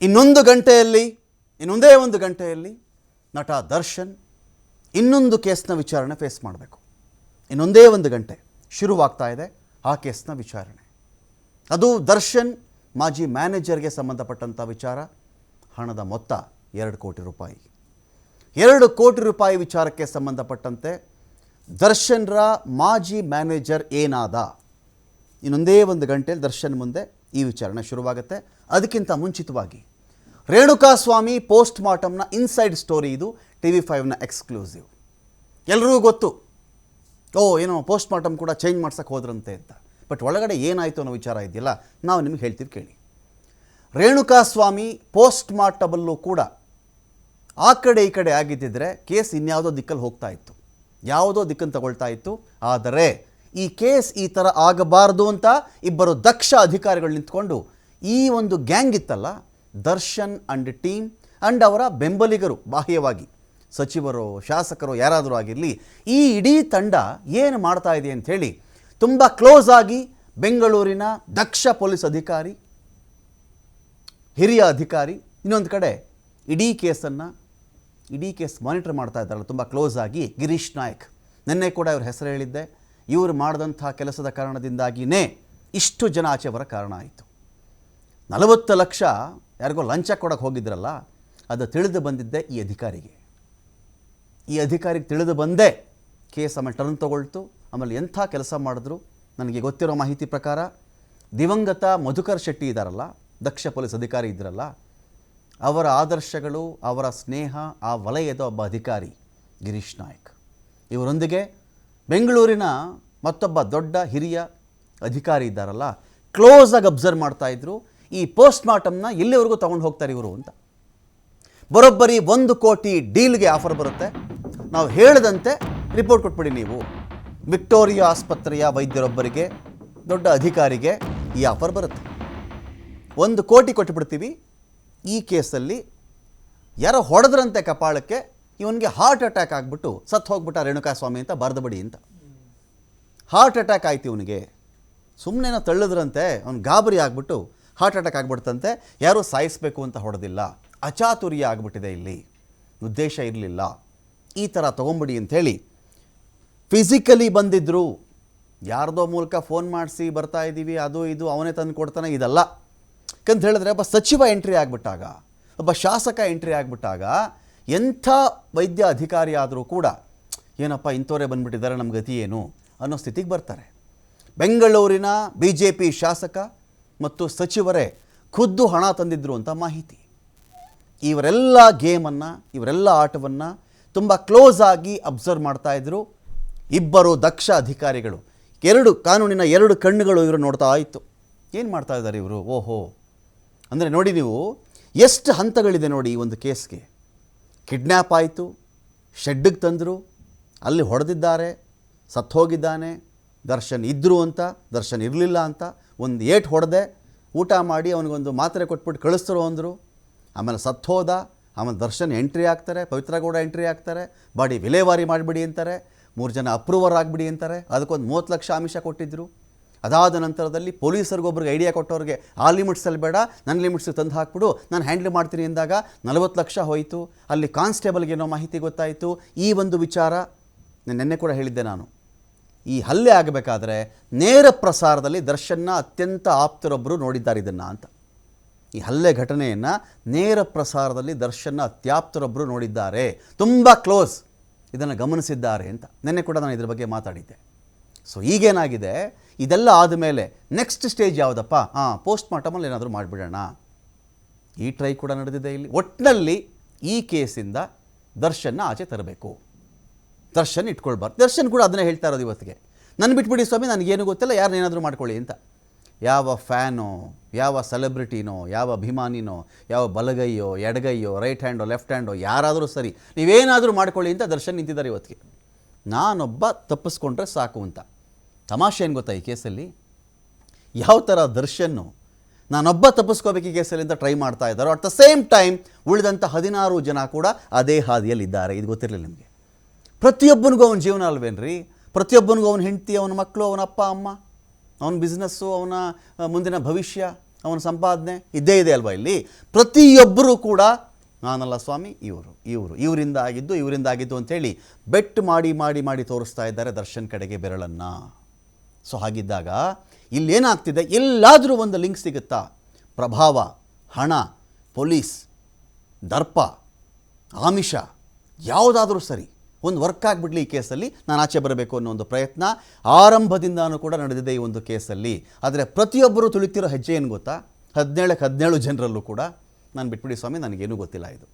ಇನ್ನೊಂದೇ ಒಂದು ಗಂಟೆಯಲ್ಲಿ ನಟ ದರ್ಶನ್ ಇನ್ನೊಂದು ಕೇಸ್ನ ವಿಚಾರಣೆ ಫೇಸ್ ಮಾಡಬೇಕು. ಇನ್ನೊಂದೇ ಒಂದು ಗಂಟೆ ಶುರುವಾಗ್ತಾ ಇದೆ ಆ ಕೇಸ್ನ ವಿಚಾರಣೆ. ಅದು ದರ್ಶನ್ ಮಾಜಿ ಮ್ಯಾನೇಜರ್ಗೆ ಸಂಬಂಧಪಟ್ಟಂಥ ವಿಚಾರ. ಹಣದ ಮೊತ್ತ 2 ಕೋಟಿ ರೂಪಾಯಿ. 2 ಕೋಟಿ ರೂಪಾಯಿ ವಿಚಾರಕ್ಕೆ ಸಂಬಂಧಪಟ್ಟಂತೆ ದರ್ಶನ್ರ ಮಾಜಿ ಮ್ಯಾನೇಜರ್ ಏನಾದ? ಇನ್ನೊಂದೇ ಒಂದು ಗಂಟೆಯಲ್ಲಿ ದರ್ಶನ್ ಮುಂದೆ ಈ ವಿಚಾರಣೆ ಶುರುವಾಗುತ್ತೆ. ಅದಕ್ಕಿಂತ ಮುಂಚಿತವಾಗಿ ರೇಣುಕಾಸ್ವಾಮಿ ಪೋಸ್ಟ್ ಮಾರ್ಟಮ್ನ ಇನ್ಸೈಡ್ ಸ್ಟೋರಿ. ಇದು TV5ನ ಎಕ್ಸ್ಕ್ಲೂಸಿವ್. ಎಲ್ರಿಗೂ ಗೊತ್ತು, ಏನೋ ಪೋಸ್ಟ್ ಮಾರ್ಟಮ್ ಕೂಡ ಚೇಂಜ್ ಮಾಡ್ಸಕ್ಕೆ ಹೋದ್ರಂತೆ ಅಂತ. ಬಟ್ ಒಳಗಡೆ ಏನಾಯಿತು ಅನ್ನೋ ವಿಚಾರ ಇದೆಯಲ್ಲ, ನಾವು ನಿಮಗೆ ಹೇಳ್ತೀವಿ ಕೇಳಿ. ರೇಣುಕಾಸ್ವಾಮಿ ಪೋಸ್ಟ್ ಮಾರ್ಟಮಲ್ಲೂ ಕೂಡ ಆ ಕಡೆ ಈ ಕಡೆ ಆಗಿದ್ದಿದ್ರೆ ಕೇಸ್ ಇನ್ಯಾವುದೋ ದಿಕ್ಕಲ್ಲಿ ಹೋಗ್ತಾ ಇತ್ತು, ಯಾವುದೋ ದಿಕ್ಕನ್ನು ತಗೊಳ್ತಾ ಇತ್ತು. ಆದರೆ ಈ ಕೇಸ್ ಈ ಥರ ಆಗಬಾರ್ದು ಅಂತ ಇಬ್ಬರು ದಕ್ಷ ಅಧಿಕಾರಿಗಳು ನಿಂತ್ಕೊಂಡು ಈ ಒಂದು ಗ್ಯಾಂಗ್ ಇತ್ತಲ್ಲ, ದರ್ಶನ್ ಅಂಡ್ ಟೀಮ್ ಅಂಡ್ ಅವರ ಬೆಂಬಲಿಗರು, ಬಾಹ್ಯವಾಗಿ ಸಚಿವರು ಶಾಸಕರು ಯಾರಾದರೂ ಆಗಿರಲಿ, ಈ ಇಡೀ ತಂಡ ಏನು ಮಾಡ್ತಾ ಇದೆ ಅಂಥೇಳಿ ತುಂಬ ಕ್ಲೋಸ್ ಆಗಿ ಬೆಂಗಳೂರಿನ ದಕ್ಷ ಪೊಲೀಸ್ ಅಧಿಕಾರಿ, ಹಿರಿಯ ಅಧಿಕಾರಿ, ಇನ್ನೊಂದು ಕಡೆ ಇಡೀ ಕೇಸ್ ಮಾನಿಟರ್ ಮಾಡ್ತಾ ಇದ್ದಾರಲ್ಲ ತುಂಬ ಕ್ಲೋಸ್ ಆಗಿ ಗಿರೀಶ್ ನಾಯಕ್. ನಿನ್ನೆ ಕೂಡ ಇವ್ರ ಹೆಸರು ಹೇಳಿದ್ದೆ. ಇವರು ಮಾಡಿದಂಥ ಕೆಲಸದ ಕಾರಣದಿಂದಾಗಿಯೇ ಇಷ್ಟು ಜನ ಆಚೆ ಬರೋ ಕಾರಣ ಆಯಿತು. 40 ಲಕ್ಷ ಯಾರಿಗೋ ಲಂಚ ಕೊಡೋಕ್ಕೆ ಹೋಗಿದ್ರಲ್ಲ, ಅದು ತಿಳಿದು ಬಂದಿದ್ದೆ ಈ ಅಧಿಕಾರಿಗೆ ತಿಳಿದು ಬಂದೇ ಕೇಸ್ ಆಮೇಲೆ ಟರ್ನ್ ತಗೊಳ್ತು. ಆಮೇಲೆ ಎಂಥ ಕೆಲಸ ಮಾಡಿದ್ರು ನನಗೆ ಗೊತ್ತಿರೋ ಮಾಹಿತಿ ಪ್ರಕಾರ, ದಿವಂಗತ ಮಧುಕರ್ ಶೆಟ್ಟಿ ಇದ್ದಾರಲ್ಲ, ದಕ್ಷ ಪೊಲೀಸ್ ಅಧಿಕಾರಿ ಇದ್ರಲ್ಲ, ಅವರ ಆದರ್ಶಗಳು, ಅವರ ಸ್ನೇಹ, ಆ ವಲಯದ ಒಬ್ಬ ಅಧಿಕಾರಿ ಗಿರೀಶ್ ನಾಯಕ್, ಇವರೊಂದಿಗೆ ಬೆಂಗಳೂರಿನ ಮತ್ತೊಬ್ಬ ದೊಡ್ಡ ಹಿರಿಯ ಅಧಿಕಾರಿ ಇದ್ದಾರಲ್ಲ, ಕ್ಲೋಸಾಗಿ ಅಬ್ಸರ್ವ್ ಮಾಡ್ತಾಯಿದ್ರು ಈ ಪೋಸ್ಟ್ ಮಾರ್ಟಮ್ನ ಎಲ್ಲಿವರೆಗೂ ತೊಗೊಂಡು ಹೋಗ್ತಾರೆ ಇವರು ಅಂತ. ಬರೋಬ್ಬರಿ 1 ಕೋಟಿ ಡೀಲ್ಗೆ ಆಫರ್ ಬರುತ್ತೆ. ನಾವು ಹೇಳಿದಂತೆ ರಿಪೋರ್ಟ್ ಕೊಟ್ಬಿಡಿ ನೀವು. ವಿಕ್ಟೋರಿಯಾ ಆಸ್ಪತ್ರೆಯ ವೈದ್ಯರೊಬ್ಬರಿಗೆ, ದೊಡ್ಡ ಅಧಿಕಾರಿಗೆ ಈ ಆಫರ್ ಬರುತ್ತೆ. 1 ಕೋಟಿ ಕೊಟ್ಟುಬಿಡ್ತೀವಿ. ಈ ಕೇಸಲ್ಲಿ ಯಾರೋ ಹೊಡೆದ್ರಂತೆ ಕಪಾಳಕ್ಕೆ, ಇವನಿಗೆ ಹಾರ್ಟ್ ಅಟ್ಯಾಕ್ ಆಗಿಬಿಟ್ಟು ಸತ್ತು ಹೋಗ್ಬಿಟ್ಟ ರೇಣುಕಾಸ್ವಾಮಿ ಅಂತ ಬರೆದುಬಿಡಿ ಅಂತ. ಹಾರ್ಟ್ ಅಟ್ಯಾಕ್ ಆಯ್ತು ಇವನಿಗೆ, ಸುಮ್ಮನೆ ತಳ್ಳಿದ್ರಂತೆ, ಅವ್ನು ಗಾಬರಿ ಆಗಿಬಿಟ್ಟು ಹಾರ್ಟ್ ಅಟ್ಯಾಕ್ ಆಗಿಬಿಡ್ತಂತೆ. ಯಾರೂ ಸಾಯಿಸಬೇಕು ಅಂತ ಹೊಡೆದಿಲ್ಲ, ಅಚಾತುರ್ಯ ಆಗಿಬಿಟ್ಟಿದೆ, ಇಲ್ಲಿ ಉದ್ದೇಶ ಇರಲಿಲ್ಲ, ಈ ಥರ ತೊಗೊಂಬಿಡಿ ಅಂಥೇಳಿ ಫಿಸಿಕಲಿ ಬಂದಿದ್ದರು. ಯಾರ್ದೋ ಮೂಲಕ ಫೋನ್ ಮಾಡಿಸಿ ಬರ್ತಾ ಇದ್ದೀವಿ, ಅದು ಇದು ಅವನೇ ತಂದು ಕೊಡ್ತಾನೆ, ಇದಲ್ಲ. ಯಾಕಂತ ಹೇಳಿದ್ರೆ ಒಬ್ಬ ಸಚಿವ ಎಂಟ್ರಿ ಆಗಿಬಿಟ್ಟಾಗ, ಒಬ್ಬ ಶಾಸಕ ಎಂಟ್ರಿ ಆಗಿಬಿಟ್ಟಾಗ, ಎಂಥ ವೈದ್ಯ ಅಧಿಕಾರಿ ಆದರೂ ಕೂಡ ಏನಪ್ಪ ಇಂಥವರೇ ಬಂದುಬಿಟ್ಟಿದ್ದಾರೆ, ನಮ್ಮ ಗತಿ ಏನು ಅನ್ನೋ ಸ್ಥಿತಿಗೆ ಬರ್ತಾರೆ. ಬೆಂಗಳೂರಿನ BJP ಶಾಸಕ ಮತ್ತು ಸಚಿವರೇ ಖುದ್ದು ಹಣ ತಂದಿದ್ದರು ಅಂತ ಮಾಹಿತಿ. ಇವರೆಲ್ಲ ಗೇಮನ್ನು, ಇವರೆಲ್ಲ ಆಟವನ್ನು ತುಂಬ ಕ್ಲೋಸ್ ಆಗಿ ಅಬ್ಸರ್ವ್ ಮಾಡ್ತಾಯಿದ್ರು ಇಬ್ಬರು ದಕ್ಷ ಅಧಿಕಾರಿಗಳು. ಕಾನೂನಿನ 2 ಕಣ್ಣುಗಳು ಇವರು ನೋಡ್ತಾ ಇತ್ತು. ಏನು ಮಾಡ್ತಾ ಇದ್ದಾರೆ ಇವರು? ಓಹೋ, ಅಂದರೆ ನೋಡಿ ನೀವು ಎಷ್ಟು ಹಂತಗಳಿದೆ ನೋಡಿ ಈ ಒಂದು ಕೇಸ್ಗೆ. ಕಿಡ್ನ್ಯಾಪ್ ಆಯಿತು, ಶೆಡ್ಡಿಗೆ ತಂದರು, ಅಲ್ಲಿ ಹೊಡೆದಿದ್ದಾರೆ, ಸತ್ತು ಹೋಗಿದ್ದಾನೆ, ದರ್ಶನ್ ಇದ್ದರು ಅಂತ, ದರ್ಶನ್ ಇರಲಿಲ್ಲ ಅಂತ, ಒಂದು ಏಟು ಹೊಡೆದೆ, ಊಟ ಮಾಡಿ ಅವನಿಗೊಂದು ಮಾತ್ರೆ ಕೊಟ್ಬಿಟ್ಟು ಕಳಿಸ್ತರು ಅಂದರು. ಆಮೇಲೆ ಸತ್ತು ಹೋದ. ಆಮೇಲೆ ದರ್ಶನ್ ಎಂಟ್ರಿ ಆಗ್ತಾರೆ, ಪವಿತ್ರ ಗೌಡ ಎಂಟ್ರಿ ಆಗ್ತಾರೆ, ಬಾಡಿ ವಿಲೇವಾರಿ ಮಾಡಿಬಿಡಿ ಅಂತಾರೆ, 3 ಜನ ಅಪ್ರೂವರ್ ಆಗಿಬಿಡಿ ಅಂತಾರೆ. ಅದಕ್ಕೊಂದು 30 ಲಕ್ಷ ಆಮಿಷ ಕೊಟ್ಟಿದ್ದರು. ಅದಾದ ನಂತರದಲ್ಲಿ ಪೊಲೀಸರಿಗೊಬ್ರಿಗೆ ಐಡಿಯಾ ಕೊಟ್ಟವ್ರಿಗೆ, ಆ ಲಿಮಿಟ್ಸಲ್ಲಿ ಬೇಡ, ನನ್ನ ಲಿಮಿಟ್ಸಿಗೆ ತಂದು ಹಾಕ್ಬಿಡು, ನಾನು ಹ್ಯಾಂಡಲ್ ಮಾಡ್ತೀನಿ ಅಂದಾಗ 40 ಲಕ್ಷ ಹೋಯಿತು. ಅಲ್ಲಿ ಕಾನ್ಸ್ಟೇಬಲ್ಗೆ ಏನೋ ಮಾಹಿತಿ ಗೊತ್ತಾಯಿತು. ಈ ಒಂದು ವಿಚಾರ ನಿನ್ನೆ ಕೂಡ ಹೇಳಿದ್ದೆ ನಾನು. ಈ ಹಲ್ಲೆ ಆಗಬೇಕಾದ್ರೆ ನೇರ ಪ್ರಸಾರದಲ್ಲಿ ದರ್ಶನ್ನ ಅತ್ಯಂತ ಆಪ್ತರೊಬ್ಬರು ನೋಡಿದ್ದಾರೆ ಇದನ್ನು ಅಂತ. ಈ ಹಲ್ಲೆ ಘಟನೆಯನ್ನು ನೇರ ಪ್ರಸಾರದಲ್ಲಿ ದರ್ಶನ್ನ ಅತ್ಯಾಪ್ತರೊಬ್ಬರು ನೋಡಿದ್ದಾರೆ, ತುಂಬ ಕ್ಲೋಸ್, ಇದನ್ನು ಗಮನಿಸಿದ್ದಾರೆ ಅಂತ ನಿನ್ನೆ ಕೂಡ ನಾನು ಇದ್ರ ಬಗ್ಗೆ ಮಾತಾಡಿದ್ದೆ. ಸೊ ಈಗೇನಾಗಿದೆ, ಇದೆಲ್ಲ ಆದಮೇಲೆ ನೆಕ್ಸ್ಟ್ ಸ್ಟೇಜ್ ಯಾವುದಪ್ಪ? ಪೋಸ್ಟ್ ಮಾರ್ಟಮಲ್ಲಿ ಏನಾದರೂ ಮಾಡಿಬಿಡೋಣ, ಈ ಟ್ರೈ ಕೂಡ ನಡೆದಿದೆ ಇಲ್ಲಿ. ಒಟ್ಟಿನಲ್ಲಿ ಈ ಕೇಸಿಂದ ದರ್ಶನ್ನ ಆಚೆ ತರಬೇಕು, ದರ್ಶನ್ ಇಟ್ಕೊಳ್ಬಾರ್ದು. ದರ್ಶನ್ ಕೂಡ ಅದನ್ನೇ ಹೇಳ್ತಾ ಇರೋದು ಇವತ್ತಿಗೆ, ನನ್ನ ಬಿಟ್ಬಿಡಿ ಸ್ವಾಮಿ, ನನಗೇನು ಗೊತ್ತಿಲ್ಲ, ಯಾರನ್ನೇನಾದರೂ ಮಾಡ್ಕೊಳ್ಳಿ ಅಂತ. ಯಾವ ಫ್ಯಾನೋ, ಯಾವ ಸೆಲೆಬ್ರಿಟಿನೋ, ಯಾವ ಅಭಿಮಾನಿನೋ, ಯಾವ ಬಲಗೈಯೋ ಎಡಗೈಯೋ ರೈಟ್ ಹ್ಯಾಂಡೋ ಲೆಫ್ಟ್ ಹ್ಯಾಂಡೋ ಯಾರಾದರೂ ಸರಿ, ನೀವೇನಾದರೂ ಮಾಡ್ಕೊಳ್ಳಿ ಅಂತ ದರ್ಶನ್ ನಿಂತಿದ್ದಾರೆ ಇವತ್ತಿಗೆ. ನಾನೊಬ್ಬ ತಪ್ಪಿಸ್ಕೊಂಡ್ರೆ ಸಾಕು ಅಂತ. ತಮಾಷೆ ಏನು ಗೊತ್ತಾ, ಈ ಕೇಸಲ್ಲಿ ಯಾವ ಥರ ದರ್ಶನ್ನು ನಾನೊಬ್ಬ ತಪ್ಪಿಸ್ಕೋಬೇಕು ಈ ಕೇಸಲ್ಲಿ ಅಂತ ಟ್ರೈ ಮಾಡ್ತಾ ಇದ್ದಾರೋ, ಅಟ್ ದ ಸೇಮ್ ಟೈಮ್ ಉಳಿದಂಥ 16 ಜನ ಕೂಡ ಅದೇ ಹಾದಿಯಲ್ಲಿದ್ದಾರೆ. ಇದು ಗೊತ್ತಿರಲಿಲ್ಲ ನಿಮಗೆ. ಪ್ರತಿಯೊಬ್ಬನಿಗೂ ಅವನ ಜೀವನ ಅಲ್ವೇನ್ರಿ, ಪ್ರತಿಯೊಬ್ಬನಿಗೂ ಅವನ ಹೆಂಡತಿ, ಅವನ ಮಕ್ಕಳು, ಅವನ ಅಪ್ಪ ಅಮ್ಮ, ಅವನ ಬಿಸ್ನೆಸ್ಸು, ಅವನ ಮುಂದಿನ ಭವಿಷ್ಯ, ಅವನ ಸಂಪಾದನೆ ಇದ್ದೇ ಇದೆ ಅಲ್ವಾ ಇಲ್ಲಿ. ಪ್ರತಿಯೊಬ್ಬರೂ ಕೂಡ ನಾನಲ್ಲ ಸ್ವಾಮಿ, ಇವರಿಂದ ಆಗಿದ್ದು ಅಂಥೇಳಿ ಬೆಟ್ ಮಾಡಿ ತೋರಿಸ್ತಾ ಇದ್ದಾರೆ ದರ್ಶನ್ ಕಡೆಗೆ ಬೆರಳನ್ನು. ಸೊ ಹಾಗಿದ್ದಾಗ ಇಲ್ಲೇನಾಗ್ತಿದೆ, ಎಲ್ಲಾದರೂ ಒಂದು ಲಿಂಕ್ ಸಿಗುತ್ತಾ? ಪ್ರಭಾವ, ಹಣ, ಪೊಲೀಸ್, ದರ್ಪ, ಆಮಿಷ ಯಾವುದಾದ್ರೂ ಸರಿ ಒಂದು ವರ್ಕ್ ಆಗಿಬಿಡಲಿ ಈ ಕೇಸಲ್ಲಿ, ನಾನು ಆಚೆ ಬರಬೇಕು ಅನ್ನೋ ಒಂದು ಪ್ರಯತ್ನ ಆರಂಭದಿಂದಾನೂ ಕೂಡ ನಡೆದಿದೆ ಈ ಒಂದು ಕೇಸಲ್ಲಿ. ಆದರೆ ಪ್ರತಿಯೊಬ್ಬರು ತುಳಿತಿರೋ ಹೆಜ್ಜೆ ಏನು ಗೊತ್ತಾ? 17 ಜನರಲ್ಲೂ ಕೂಡ ನಾನು ಬಿಟ್ಬಿಡಿ ಸ್ವಾಮಿ, ನನಗೇನೂ ಗೊತ್ತಿಲ್ಲ ಇದು.